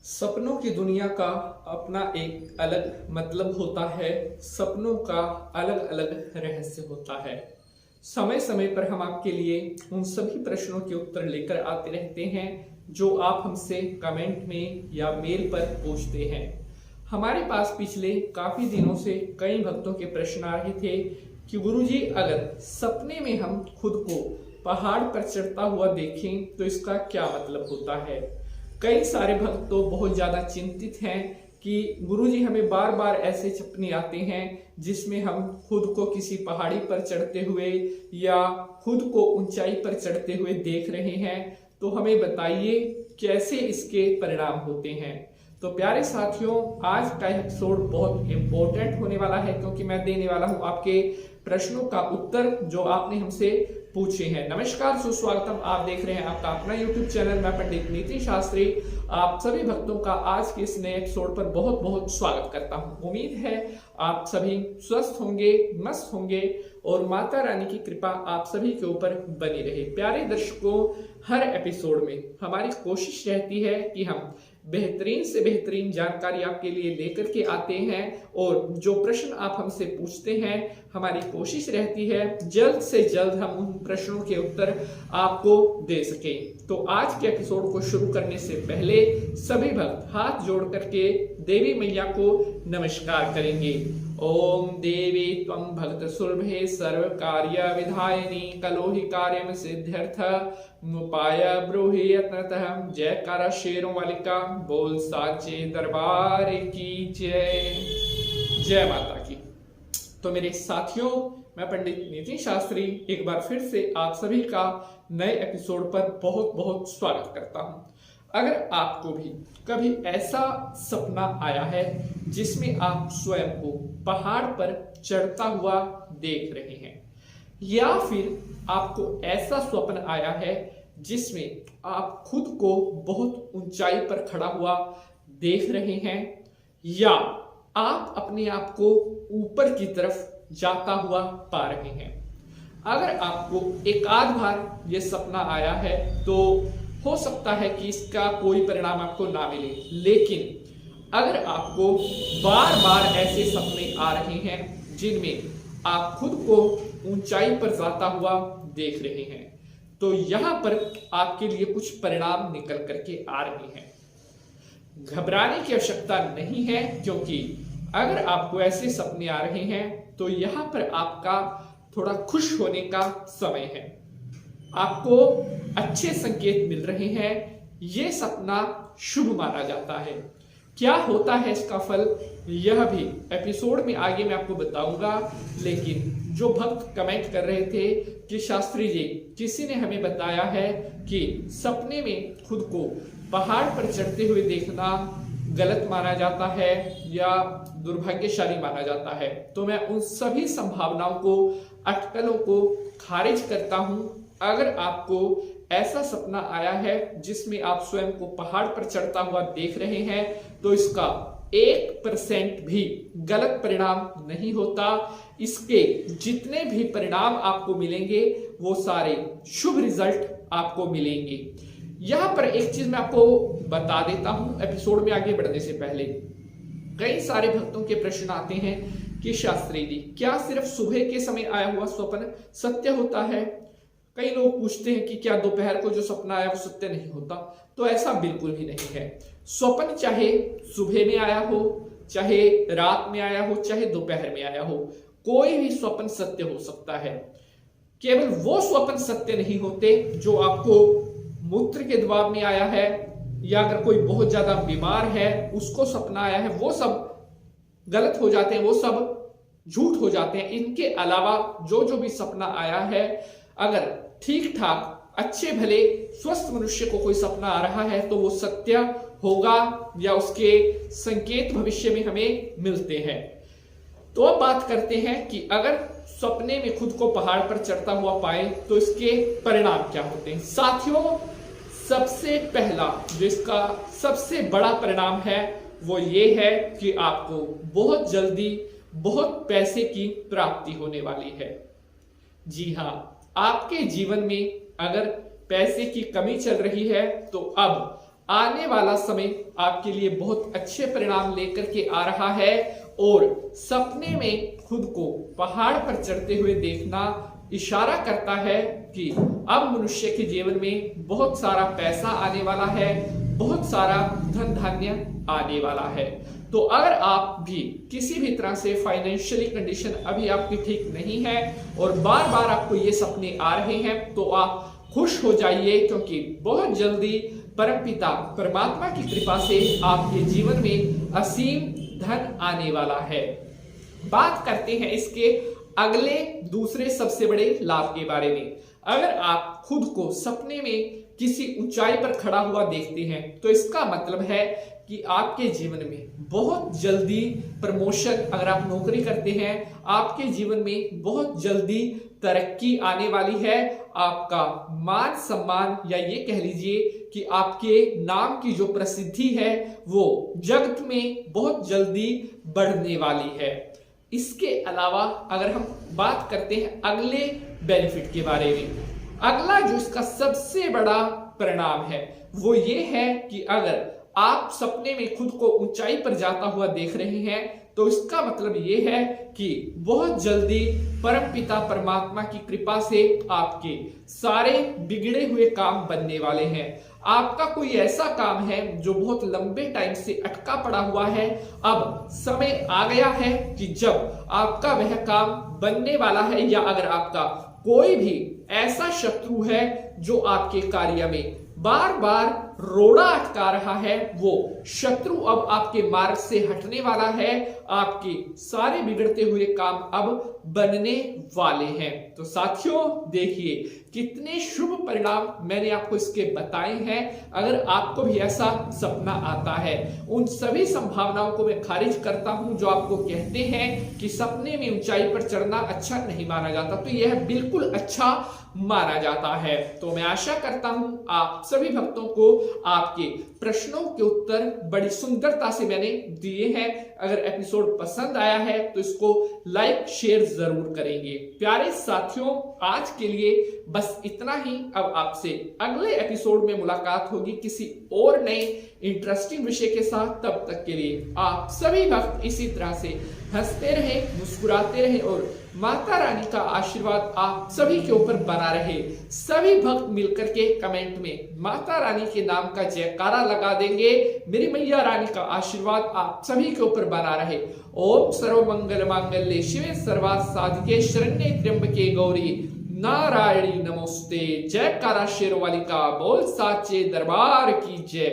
सपनों की दुनिया का अपना एक अलग मतलब होता है। सपनों का अलग अलग रहस्य होता है। समय समय पर हम आपके लिए उन सभी प्रश्नों के उत्तर लेकर आते रहते हैं जो आप हमसे कमेंट में या मेल पर पूछते हैं। हमारे पास पिछले काफी दिनों से कई भक्तों के प्रश्न आ रहे थे कि गुरुजी, अगर सपने में हम खुद को पहाड़ पर चढ़ता हुआ देखें तो इसका क्या मतलब होता है। कई सारे भक्त तो बहुत ज्यादा चिंतित हैं कि गुरुजी, हमें बार बार ऐसे सपने आते हैं जिसमें हम खुद को किसी पहाड़ी पर चढ़ते हुए या खुद को ऊंचाई पर चढ़ते हुए देख रहे हैं। तो हमें बताइए कैसे इसके परिणाम होते हैं। तो प्यारे साथियों, आज का एपिसोड बहुत इंपॉर्टेंट होने वाला है क्योंकि मैं देने वाला हूं आपके प्रश्नों का उत्तर जो आपने हमसे पूछे हैं। नमस्कार, सुस्वागतम। आप देख रहे हैं आपका अपना YouTube चैनल। मैं पंडित नीति शास्त्री आप सभी भक्तों का आज के इस नए एपिसोड पर बहुत बहुत स्वागत करता हूं। उम्मीद है आप सभी स्वस्थ होंगे, मस्त होंगे और माता रानी की कृपा आप सभी के ऊपर बनी रहे। प्यारे दर्शकों, हर एपिसोड में हमारी कोशिश रहती है कि हम बेहतरीन से बेहतरीन जानकारी आपके लिए लेकर के आते हैं और जो प्रश्न आप हमसे पूछते हैं, हमारी कोशिश रहती है जल्द से जल्द हम उन प्रश्नों के उत्तर आपको दे सकें। तो आज के एपिसोड को शुरू करने से पहले सभी भक्त हाथ जोड़ करके देवी मैया को नमस्कार करेंगे। ओम देवी त्वं भक्त सुलभे सर्व कार्य विधायिनी कलोहि कार्यम सिद्ध्यर्थ उपाय ब्रूहि यत्नतः। जयकारा शेरों वाली का बोल साचे दरबार की जय। जय माता की। तो मेरे साथियों, मैं पंडित नीति शास्त्री एक बार फिर से आप सभी का नए एपिसोड पर बहुत बहुत स्वागत करता हूं। अगर आपको भी कभी ऐसा सपना आया है जिसमें आप स्वयं को पहाड़ पर चढ़ता हुआ देख रहे हैं, या फिर आपको ऐसा स्वप्न आया है जिसमें आप खुद को बहुत ऊंचाई पर खड़ा हुआ देख रहे हैं, या आप अपने आप को ऊपर की तरफ जाता हुआ पा रहे हैं। अगर आपको एक आध बार यह सपना आया है तो हो सकता है कि इसका कोई परिणाम आपको ना मिले, लेकिन अगर आपको बार बार ऐसे सपने आ रहे हैं जिनमें आप खुद को ऊंचाई पर जाता हुआ देख रहे हैं, तो यहां पर आपके लिए कुछ परिणाम निकल करके आ रहे हैं। घबराने की आवश्यकता नहीं है, क्योंकि अगर आपको ऐसे सपने आ रहे हैं तो यहां पर आपका थोड़ा खुश होने का समय है। आपको अच्छे संकेत मिल रहे हैं। यह सपना शुभ माना जाता है। क्या होता है इसका फल, यह भी एपिसोड में आगे मैं आपको बताऊंगा। लेकिन जो भक्त कमेंट कर रहे थे कि शास्त्री जी, किसी ने हमें बताया है कि सपने में खुद को पहाड़ पर चढ़ते हुए देखना गलत माना जाता है या दुर्भाग्यशाली माना जाता है, तो मैं उन सभी संभावनाओं को, अटकलों को खारिज करता हूं। अगर आपको ऐसा सपना आया है जिसमें आप स्वयं को पहाड़ पर चढ़ता हुआ देख रहे हैं, तो इसका 1% भी गलत परिणाम नहीं होता। इसके जितने भी परिणाम आपको मिलेंगे वो सारे शुभ रिजल्ट आपको मिलेंगे। यहां पर एक चीज मैं आपको बता देता हूं एपिसोड में आगे बढ़ने से पहले। कई सारे भक्तों के प्रश्न आते हैं कि शास्त्री जी, क्या सिर्फ सुबह के समय आया हुआ स्वप्न सत्य होता है? कई लोग पूछते हैं कि क्या दोपहर को जो सपना आया वो सत्य नहीं होता? तो ऐसा बिल्कुल भी नहीं है। स्वप्न चाहे सुबह में आया हो, चाहे रात में आया हो, चाहे दोपहर में आया हो, कोई भी स्वप्न सत्य हो सकता है। केवल वो स्वप्न सत्य नहीं होते जो आपको मूत्र के दबाव में आया है, या अगर कोई बहुत ज्यादा बीमार है उसको सपना आया है, वो सब गलत हो जाते हैं, वो सब झूठ हो जाते हैं। इनके अलावा जो जो भी सपना आया है, अगर ठीक ठाक अच्छे भले स्वस्थ मनुष्य को कोई सपना आ रहा है तो वो सत्य होगा, या उसके संकेत भविष्य में हमें मिलते हैं। तो अब बात करते हैं कि अगर सपने में खुद को पहाड़ पर चढ़ता हुआ पाए तो इसके परिणाम क्या होते हैं। साथियों, सबसे पहला जो इसका सबसे बड़ा परिणाम है वो ये है कि आपको बहुत जल्दी बहुत पैसे की प्राप्ति होने वाली है। जी हाँ, आपके जीवन में अगर पैसे की कमी चल रही है तो अब आने वाला समय आपके लिए बहुत अच्छे परिणाम लेकर के आ रहा है और सपने में खुद को पहाड़ पर चढ़ते हुए देखना इशारा करता है कि अब मनुष्य के जीवन में बहुत सारा पैसा आने वाला है, बहुत सारा धन धान्य आने वाला है। तो अगर आप भी किसी भी तरह से फाइनेंशियली कंडीशन अभी आपकी ठीक नहीं है और बार बार आपको ये सपने आ रहे हैं, तो आप खुश हो जाइए, क्योंकि बहुत जल्दी परमपिता परमात्मा की कृपा से आपके जीवन में असीम धन आने वाला है। बात करते हैं इसके अगले दूसरे सबसे बड़े लाभ के बारे में। अगर आप खुद को सपने में किसी ऊंचाई पर खड़ा हुआ देखते हैं, तो इसका मतलब है कि आपके जीवन में बहुत जल्दी प्रमोशन, अगर आप नौकरी करते हैं, आपके जीवन में बहुत जल्दी तरक्की आने वाली है। आपका मान सम्मान, या ये कह लीजिए कि आपके नाम की जो प्रसिद्धि है वो जगत में बहुत जल्दी बढ़ने वाली है। इसके अलावा अगर हम बात करते हैं अगले बेनिफिट के बारे में, अगला जो इसका सबसे बड़ा परिणाम है वो ये है कि अगर आप सपने में खुद को ऊंचाई पर जाता हुआ देख रहे हैं, तो इसका मतलब ये है कि बहुत जल्दी परमपिता परमात्मा की कृपा से आपके सारे बिगड़े हुए काम बनने वाले हैं। आपका कोई ऐसा काम है जो बहुत लंबे टाइम से अटका पड़ा हुआ है, अब समय आ गया है कि जब आपका वह काम बनने वाला है। या अगर आपका कोई भी ऐसा शत्रु है जो आपके कार्य में बार बार रोड़ा अटका रहा है, वो शत्रु अब आपके मार्ग से हटने वाला है। आपके सारे बिगड़ते हुए काम अब बनने वाले हैं। तो साथियों देखिए कितने शुभ परिणाम मैंने आपको इसके बताए हैं। अगर आपको भी ऐसा सपना आता है, उन सभी संभावनाओं को मैं खारिज करता हूं जो आपको कहते हैं कि सपने में ऊंचाई पर चढ़ना अच्छा नहीं माना जाता, तो यह बिल्कुल अच्छा माना जाता है। तो मैं आशा करता हूं आप सभी भक्तों को आपके प्रश्नों के उत्तर बड़ी सुंदरता से मैंने दिए हैं। अगर एपिसोड पसंद आया है तो इसको लाइक शेयर जरूर करेंगे। प्यारे साथियों, आज के लिए बस इतना ही। अब आपसे अगले एपिसोड में मुलाकात होगी किसी और नए इंटरेस्टिंग विषय के साथ। तब तक के लिए आप सभी भक्त इसी तरह से हंसते रहें, मुस्कुराते रहें और माता रानी का आशीर्वाद आप सभी के ऊपर बना रहे। सभी भक्त मिलकर के कमेंट में माता रानी के नाम का जयकारा लगा देंगे। मेरी मैया रानी का आशीर्वाद आप सभी के ऊपर बना रहे। ओम सर्वमंगल मांगल्ये शिवे सर्वार्थ साधिके शरण्ये त्र्यंबके गौरी नारायणी नमोस्ते। जयकारा शेरों वाली का बोल साचे दरबार की जय।